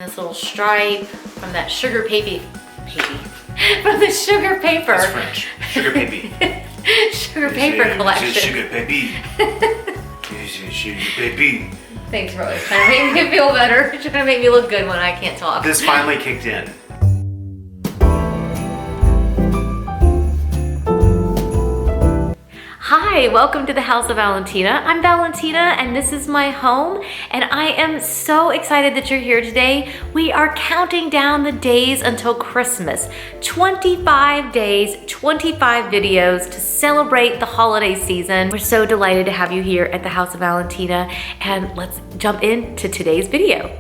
This little stripe from that sugar from the sugar paper. That's French. Sugar paper. Sugar paper collection. Sugar paper. Sugar paper. Thanks, Rose. Trying to make me feel better. Trying to make me look good when I can't talk. This finally kicked in. Hi, welcome to the House of Valentina. I'm Valentina and this is my home, and I am so excited that you're here today. We are counting down the days until Christmas. 25 days, 25 videos to celebrate the holiday season. We're so delighted to have you here at the House of Valentina, and let's jump into today's video.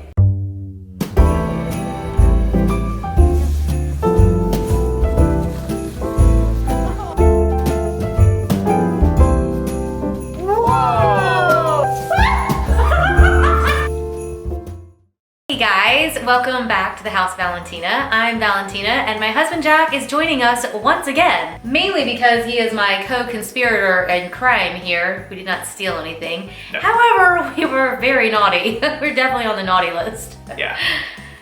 Welcome back to the House of Valentina. I'm Valentina and my husband Jack is joining us once again, mainly because he is my co-conspirator in crime here. We did not steal anything. No. However, we were very naughty. We're definitely on the naughty list. Yeah,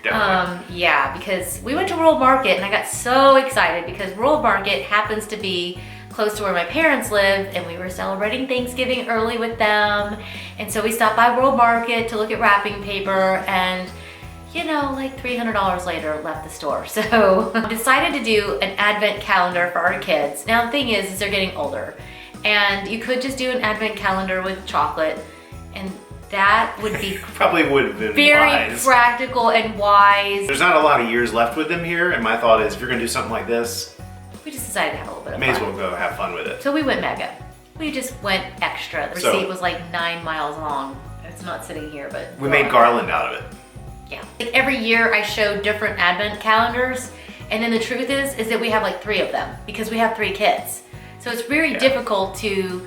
definitely. Yeah, because we went to World Market and I got so excited because World Market happens to be close to where my parents live, and we were celebrating Thanksgiving early with them. And so we stopped by World Market to look at wrapping paper, and you know, like $300 later, left the store. So decided to do an advent calendar for our kids. Now the thing is they're getting older, and you could just do an advent calendar with chocolate, and that would be probably would have been very wise. Practical and wise. There's not a lot of years left with them here, and my thought is if you're gonna do something like this, we just decided to have a little bit of may fun. as well go have fun with it. So we went mega. We just went extra. The receipt was like 9 miles long. It's not sitting here, but we made garland out of it. Yeah. Like every year I show different advent calendars, and then the truth is that we have like 3 of them because we have 3 kids. So it's very difficult to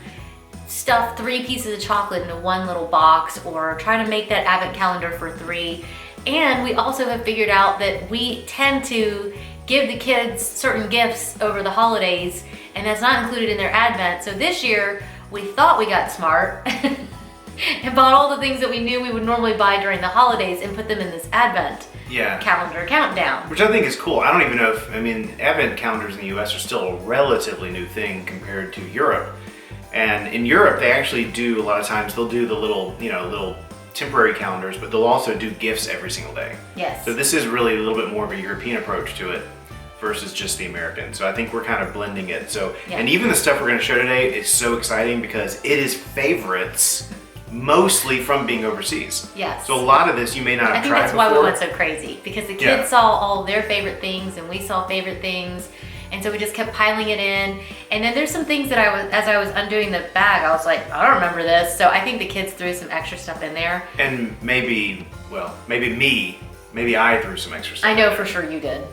stuff 3 pieces of chocolate into one little box or try to make that advent calendar for 3. And we also have figured out that we tend to give the kids certain gifts over the holidays, and that's not included in their advent. So this year we thought we got smart and bought all the things that we knew we would normally buy during the holidays and put them in this advent calendar countdown. Which I think is cool. I don't even know if, I mean, advent calendars in the US are still a relatively new thing compared to Europe. And in Europe, they actually do, a lot of times, they'll do the little, you know, little temporary calendars, but they'll also do gifts every single day. Yes. So this is really a little bit more of a European approach to it versus just the American. So I think we're kind of blending it. So, and even the stuff we're gonna show today is so exciting because it is favorites mostly from being overseas. Yes. So a lot of this you may not have tried before. I think that's why we went so crazy, because the kids saw all their favorite things and we saw favorite things, and so we just kept piling it in. And then there's some things that as I was undoing the bag, I was like, I don't remember this. So I think the kids threw some extra stuff in there. And maybe I threw some extra stuff. I know for sure you did.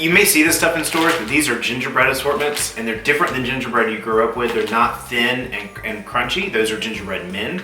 You may see this stuff in stores, but these are gingerbread assortments, and they're different than gingerbread you grew up with. They're not thin and crunchy. Those are gingerbread men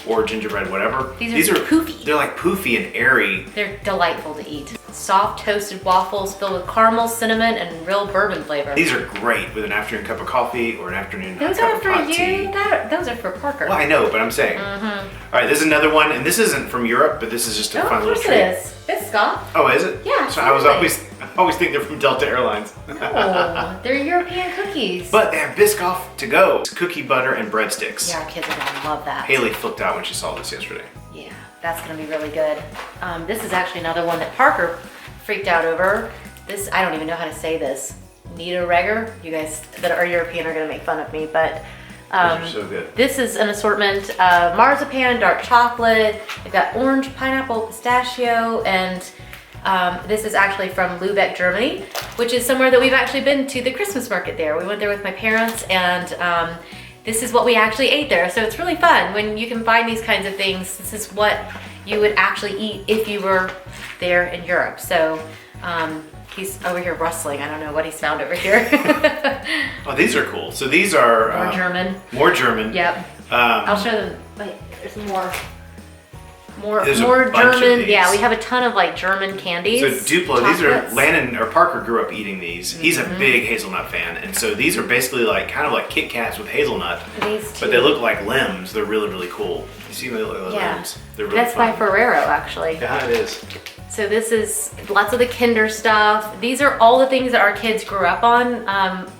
or gingerbread whatever. These are poofy. They're like poofy and airy. They're delightful to eat. Soft toasted waffles filled with caramel, cinnamon, and real bourbon flavor. These are great with an afternoon cup of coffee or an afternoon cup of hot tea. Those are for you? Those are for Parker. Well, I know, but I'm saying. All right, this is another one, and this isn't from Europe, but this is just a fun little treat. Of course it is. Biscoff. Oh, is it? Yeah, so I always think they're from Delta Airlines. No, they're European cookies. But they have Biscoff to go. It's cookie butter and breadsticks. Yeah, our kids are gonna love that. Haley flipped out when she saw this yesterday. Yeah, that's gonna be really good. This is actually another one that Parker freaked out over. This, I don't even know how to say this. Nita Reger. You guys that are European are gonna make fun of me, but those are so good. This is an assortment of marzipan, dark chocolate. They've got orange, pineapple, pistachio, and this is actually from Lübeck, Germany, which is somewhere that we've actually been to the Christmas market there. We went there with my parents, and this is what we actually ate there. So it's really fun when you can find these kinds of things. This is what you would actually eat if you were there in Europe. So he's over here rustling. I don't know what he's found over here. Oh, these are cool. So these are more German. More German. Yep. I'll show them. Wait, there's more There's German. Yeah, we have a ton of like German candies. So Duplo, these are Landon or Parker grew up eating these. He's a big hazelnut fan, and so these are basically like kind of like Kit Kats with hazelnut. These but they look like limbs. They're really, really cool. You see, they look like limbs. They're really That's fun. by Ferrero, actually. Yeah, it is. So this is lots of the Kinder stuff. These are all the things that our kids grew up on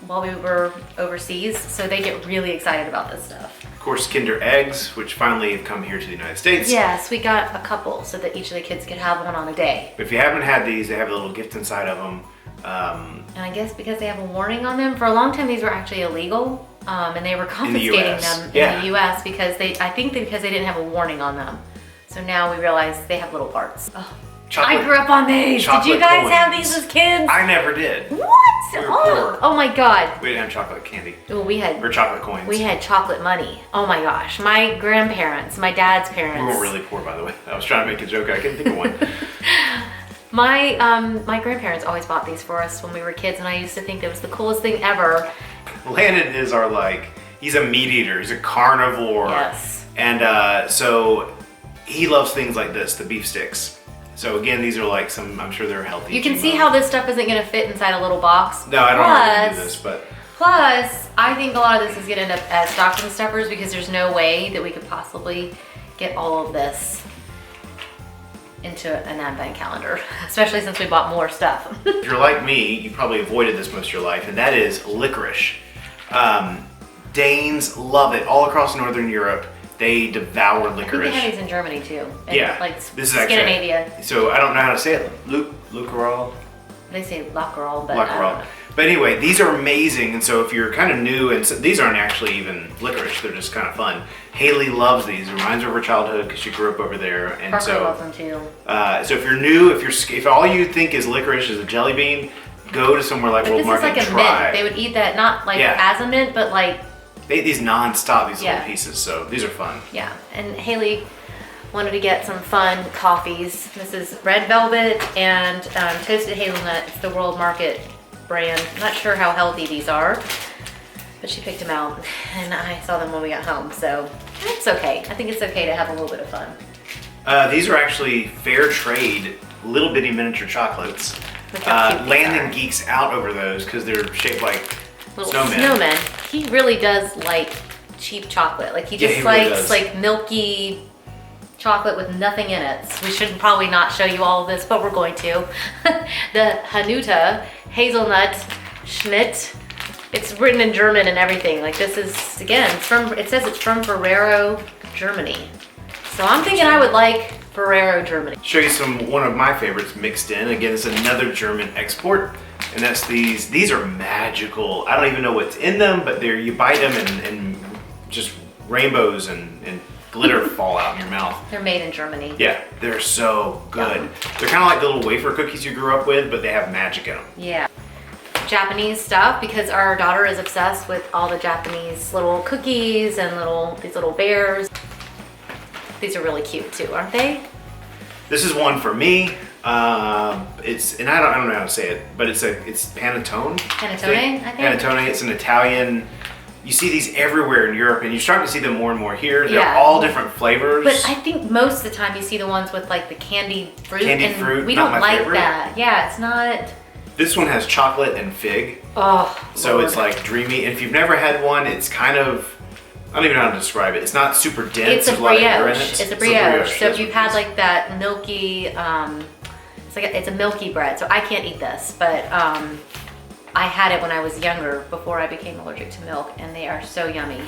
while we were overseas. So they get really excited about this stuff. Of course, Kinder eggs, which finally have come here to the United States. Yes, we got a couple so that each of the kids could have one on a day. But if you haven't had these, they have a little gift inside of them. And I guess because they have a warning on them, for a long time these were actually illegal, and they were confiscating them in the US because I think because they didn't have a warning on them. So now we realize they have little parts. Oh. I grew up on these. Did you guys have these as kids? I never did. What? We were poor. Oh my God. We didn't have chocolate candy. Well, or chocolate coins. We had chocolate money. Oh my gosh. My grandparents, my dad's parents. We were really poor, by the way. I was trying to make a joke. I couldn't think of one. My grandparents always bought these for us when we were kids, and I used to think that was the coolest thing ever. Landon is he's a meat eater. He's a carnivore. Yes. And so he loves things like this, the beef sticks. So again, these are I'm sure they're healthy. You can see how this stuff isn't gonna fit inside a little box. No, I don't know how to do this, but. Plus, I think a lot of this is gonna end up as stocking stuffers because there's no way that we could possibly get all of this into an advent calendar, especially since we bought more stuff. If you're like me, you probably avoided this most of your life, and that is licorice. Danes love it. All across Northern Europe, they devour licorice. I think they have these in Germany too. Yeah, this is Scandinavia. So I don't know how to say it. Lucarol. They say Lockerall, but Lockerall. But anyway, these are amazing, and so if you're kind of new, and so, these aren't actually even licorice; they're just kind of fun. Haley loves these. It reminds her of her childhood because she grew up over there, and Parker so loves them too. So if you're new, if all you think is licorice is a jelly bean, go to somewhere like World Market and try. Mint. They would eat that not as a mint, but like. They eat these non-stop, these little pieces, so these are fun. Yeah, and Haley wanted to get some fun coffees. This is Red Velvet and Toasted Hazelnut. It's the World Market brand. I'm not sure how healthy these are, but she picked them out, and I saw them when we got home, so it's okay. I think it's okay to have a little bit of fun. These are actually fair trade, little bitty miniature chocolates. Landon geeks out over those because they're shaped like little snowmen. He really does like cheap chocolate. Like he just likes like milky chocolate with nothing in it. So we should probably not show you all of this, but we're going to. The Hanuta Hazelnut Schnitt. It's written in German and everything. Like this is, again, it says it's from Ferrero, Germany. So I'm thinking I would like Ferrero, Germany. Show you one of my favorites mixed in. Again, it's another German export. And that's these. These are magical. I don't even know what's in them, but you bite them and just rainbows and glitter fall out in your mouth. They're made in Germany. Yeah, they're so good. Yeah. They're kind of like the little wafer cookies you grew up with, but they have magic in them. Yeah. Japanese stuff, because our daughter is obsessed with all the Japanese little cookies and these little bears. These are really cute too, aren't they? This is one for me. And I don't know how to say it, but it's panettone. Panettone, I think. Panettone. It's an Italian. You see these everywhere in Europe, and you're starting to see them more and more here. They're all different flavors. But I think most of the time you see the ones with like the candied fruit. Candied fruit. We don't like that. Yeah, it's not. This one has chocolate and fig. Oh. So it's like dreamy. And if you've never had one, it's kind of. I don't even know how to describe it. It's not super dense. It's a brioche. It's a brioche. So if you've had like that milky, it's a milky bread. So I can't eat this, but I had it when I was younger before I became allergic to milk, and they are so yummy.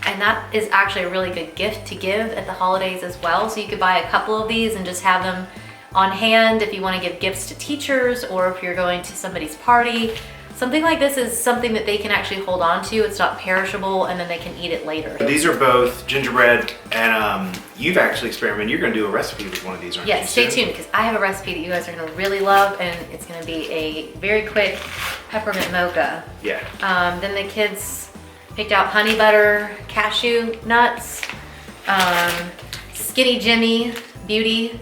And that is actually a really good gift to give at the holidays as well. So you could buy a couple of these and just have them on hand if you want to give gifts to teachers or if you're going to somebody's party. Something like this is something that they can actually hold on to. It's not perishable, and then they can eat it later. These are both gingerbread, and you've actually experimented. You're going to do a recipe with one of these, aren't you? Yes, stay tuned, because I have a recipe that you guys are going to really love, and it's going to be a very quick peppermint mocha. Yeah. Then the kids picked out honey butter, cashew nuts, Skinny Jimmy Beauty,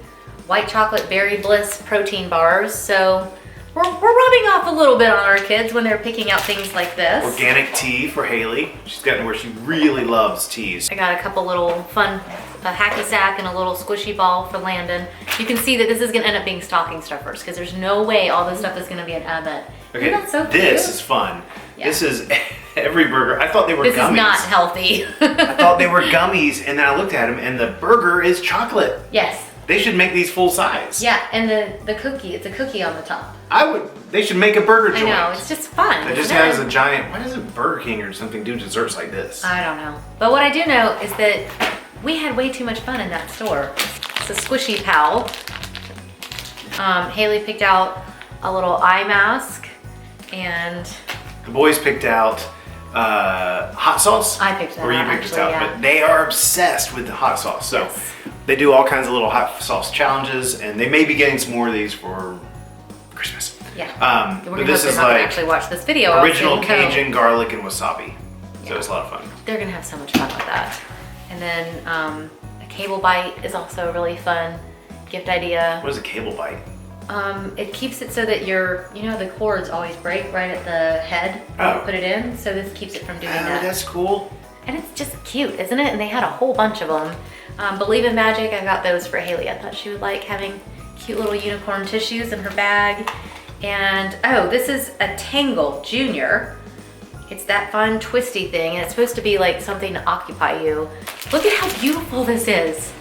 white chocolate berry bliss protein bars. So we're rubbing off a little bit on our kids when they're picking out things like this. Organic tea for Haley. She's gotten where she really loves teas. I got a couple little fun, a hacky sack and a little squishy ball for Landon. You can see that this is gonna end up being stocking stuffers because there's no way all this stuff is gonna be an advent. Okay, Isn't that so cute? This is fun. Yeah. This is every burger. I thought they were gummies. This is not healthy. I thought they were gummies, and then I looked at them, and the burger is chocolate. Yes. They should make these full size. Yeah, and the cookie, it's a cookie on the top. They should make a burger joint. I know, it's just fun. It just has a giant, why doesn't Burger King or something do desserts like this? I don't know. But what I do know is that we had way too much fun in that store. It's a squishy pal. Haley picked out a little eye mask, and the boys picked out hot sauce. I picked that or you out, picked it actually, out, yeah. but they are obsessed with the hot sauce. So Yes. they do all kinds of little hot sauce challenges, and they may be getting some more of these for Christmas. Yeah. But We're this not is gonna like actually watch this video. original else, so you know. Cajun garlic and wasabi. So Yeah. it's a lot of fun. They're gonna have so much fun with that. And then a cable bite is also a really fun gift idea. What is a cable bite? It keeps it so that the cords always break right at the head when Oh. you put it in. So this keeps it from doing Oh, that. that's cool. And it's just cute, isn't it? And they had a whole bunch of them. Believe in Magic, I got those for Haley. I thought she would like having cute little unicorn tissues in her bag. And oh, this is a Tangle Junior. It's that fun twisty thing, and it's supposed to be like something to occupy you. Look at how beautiful this is.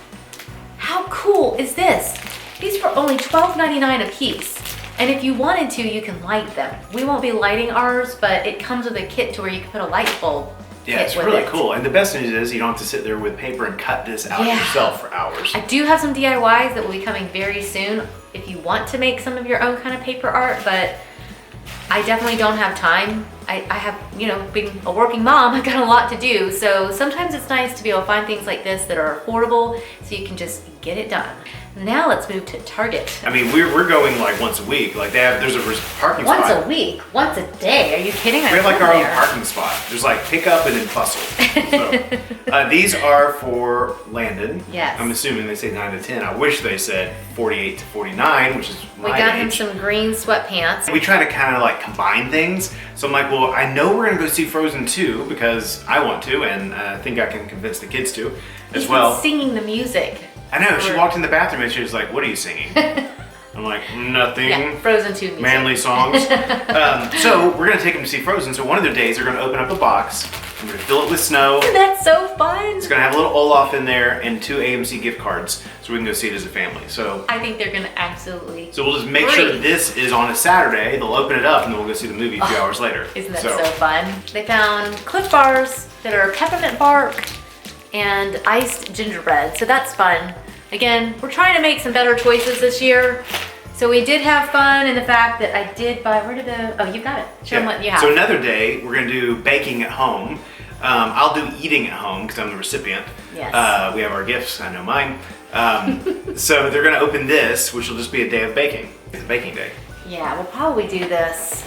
How cool is this? These were only $12.99 a piece. And if you wanted to, you can light them. We won't be lighting ours, but it comes with a kit to where you can put a light bulb. Yeah, kit it's with really it. cool. And the best news is you don't have to sit there with paper and cut this out Yeah. yourself for hours. I do have some DIYs that will be coming very soon if you want to make some of your own kind of paper art, but I definitely don't have time. I have, being a working mom, I've got a lot to do. So sometimes it's nice to be able to find things like this that are affordable so you can just get it done. Now let's move to Target. I mean, we're going like once a week. Like there's a parking Once spot. a week, once a day. Are you kidding? We have like our own parking spot. There's like pickup and then bustle. So these are for Landon. Yes. I'm assuming they say 9 to 10. I wish they said 48 to 49, which is my We got him age. some green sweatpants. We try to kind of like combine things. So I'm like, well, I know we're gonna go see Frozen 2 because I want to, and I think I can convince the kids to as He's well. been singing the music. I know, she walked in the bathroom and she was like, what are you singing? I'm like, nothing. Yeah, Frozen 2 music. Manly songs. So we're gonna take them to see Frozen. So one of their days they're gonna open up a box. I'm gonna fill it with snow. That's so fun. It's gonna have a little Olaf in there and 2 AMC gift cards, so we can go see it as a family. So I think they're gonna absolutely. we'll just make sure this is on a Saturday. They'll open it up and then we'll go see the movie a few hours later. Isn't that so fun? They found Cliff Bars that are peppermint bark and iced gingerbread, so that's fun. Again, we're trying to make some better choices this year. So we did have fun in the fact that I did buy, oh, you got it. Show them what you have. So another day, we're gonna do baking at home. I'll do eating at home because I'm the recipient. Yes. We have our gifts, I know mine. So they're gonna open this, which will just be a day of baking. It's a baking day. Yeah, we'll probably do this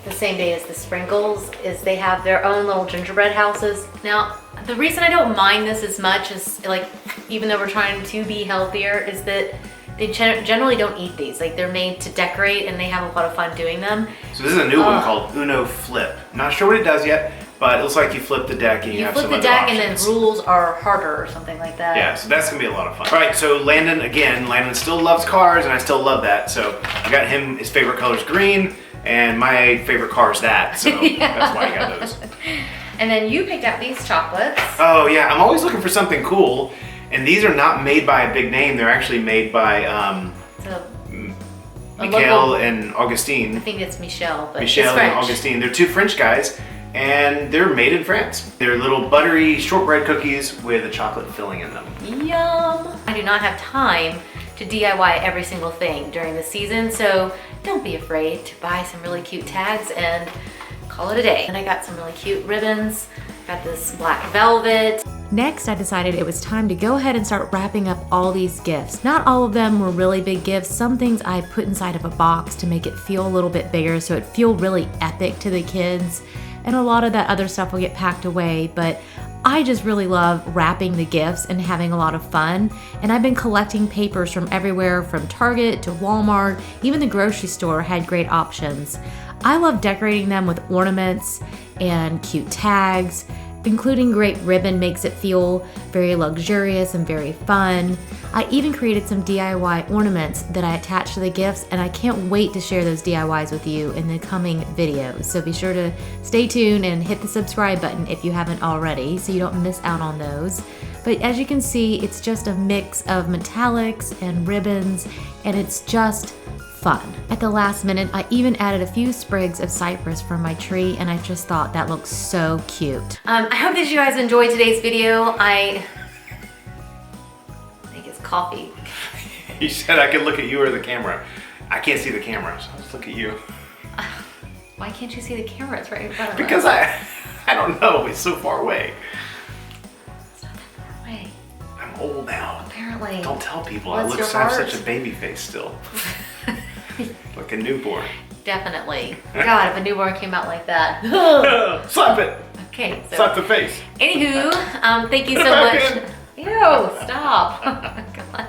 the same day as the sprinkles, is they have their own little gingerbread houses. Now, the reason I don't mind this as much is, like, even though we're trying to be healthier, is that they generally don't eat these. Like, they're made to decorate and they have a lot of fun doing them. So this is a new one called Uno Flip. Not sure what it does yet, but it looks like you flip the deck and you have flip some the other deck options. and then rules are harder or something like that. Yeah, so that's gonna be a lot of fun. All right, so Landon still loves cars and I still love that. So I got him, his favorite color is green and my favorite car is that. So that's why I got those. And then you picked out these chocolates. Oh yeah, I'm always looking for something cool. And these are not made by a big name. They're actually made by Michael and Augustine. I think it's Michelle, but Michelle it's French. and Augustine. They're 2 French guys, and they're made in France. They're little buttery shortbread cookies with a chocolate filling in them. Yum! I do not have time to DIY every single thing during the season, so don't be afraid to buy some really cute tags and call it a day. And I got some really cute ribbons. Got this black velvet. Next, I decided it was time to go ahead and start wrapping up all these gifts. Not all of them were really big gifts. Some things I put inside of a box to make it feel a little bit bigger so it feel really epic to the kids. And a lot of that other stuff will get packed away, but I just really love wrapping the gifts and having a lot of fun. And I've been collecting papers from everywhere, from Target to Walmart. Even the grocery store had great options. I love decorating them with ornaments and cute tags. Including great ribbon makes it feel very luxurious and very fun. I even created some DIY ornaments that I attached to the gifts, and I can't wait to share those DIYs with you in the coming videos. So be sure to stay tuned and hit the subscribe button if you haven't already so you don't miss out on those. But as you can see, it's just a mix of metallics and ribbons, and it's just fun. At the last minute, I even added a few sprigs of cypress from my tree, and I just thought that looks so cute. I hope that you guys enjoyed today's video. I think it's coffee. You said I could look at you or the camera. I can't see the camera, so I'll just look at you. Why can't you see the camera? It's right in front of Because us. I don't know, it's so far away. It's not that far away. I'm old now. Apparently. Don't tell people, Bless I look your have heart. such a baby face still. Like a newborn. Definitely. God, if a newborn came out like that. Slap it! Okay, so Slap the face. anywho, thank you so Back much. Ew, stop. Oh, God.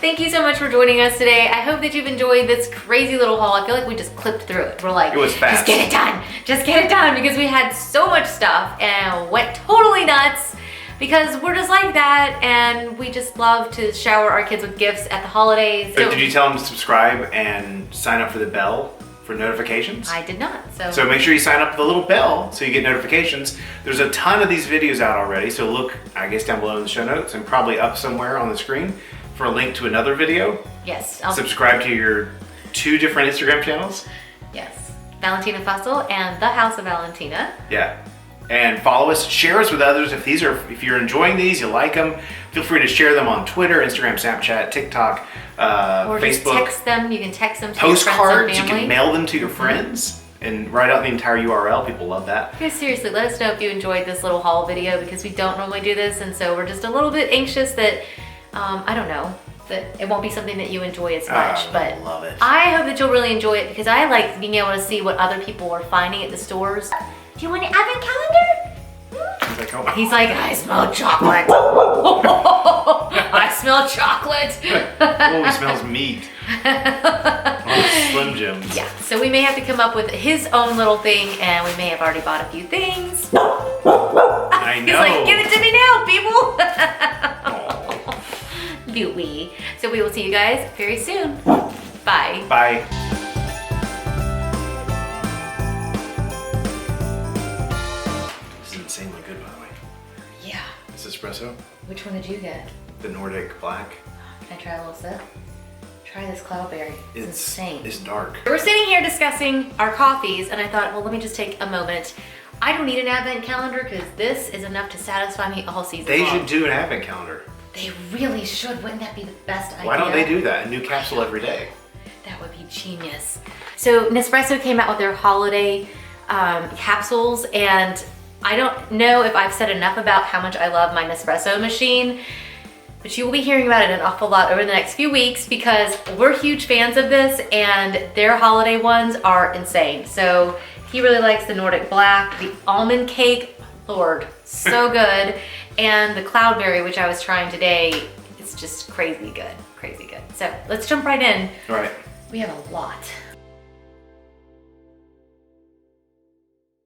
Thank you so much for joining us today. I hope that you've enjoyed this crazy little haul. I feel like we just clipped through it. We're like, It was fast. just get it done. Just get it done, because we had so much stuff and went totally nuts because we're just like that, and we just love to shower our kids with gifts at the holidays. But did you tell them to subscribe and sign up for the bell for notifications? I did not. So make sure you sign up for the little bell so you get notifications. There's a ton of these videos out already, so look, I guess, down below in the show notes and probably up somewhere on the screen for a link to another video. Yes. Subscribe to your 2 different Instagram channels. Yes. Valentina Fussell and the House of Valentina. Yeah. And follow us, share us with others. If you're enjoying these, you like them, feel free to share them on Twitter, Instagram, Snapchat, TikTok, Or Facebook. just text them. You can text them to your friends Postcards, and you family. can mail them to your friends and write out the entire URL. People love that. Okay, seriously, let us know if you enjoyed this little haul video, because we don't normally do this, and so we're just a little bit anxious that, I don't know, that it won't be something that you enjoy as much. I But love it. I hope that you'll really enjoy it, because I like being able to see what other people are finding at the stores. Do you want an advent calendar? He's like, oh. He's like, I smell chocolate. I smell chocolate. Oh, he smells meat. Oh, Slim Jims. Yeah, so we may have to come up with his own little thing, and we may have already bought a few things. I He's know. like, give it to me now, people. Oh. Do we? So we will see you guys very soon. Bye. Bye. This is insanely good, by the way. Yeah. This espresso, Which one did you get? the Nordic Black. Can I try a little sip? Try this cloudberry. It's insane. It's dark. We're sitting here discussing our coffees, and I thought, well, let me just take a moment. I don't need an advent calendar, because this is enough to satisfy me all season They long. should do an advent calendar. They really should. Wouldn't that be the best idea? Why don't they do that? A new capsule every day. That would be genius. So Nespresso came out with their holiday capsules, and I don't know if I've said enough about how much I love my Nespresso machine, but you will be hearing about it an awful lot over the next few weeks, because we're huge fans of this, and their holiday ones are insane. So he really likes the Nordic Black, the almond cake, Lord, so good, and the cloudberry, which I was trying today. It's just crazy good, crazy good. So let's jump right in. All right. We have a lot.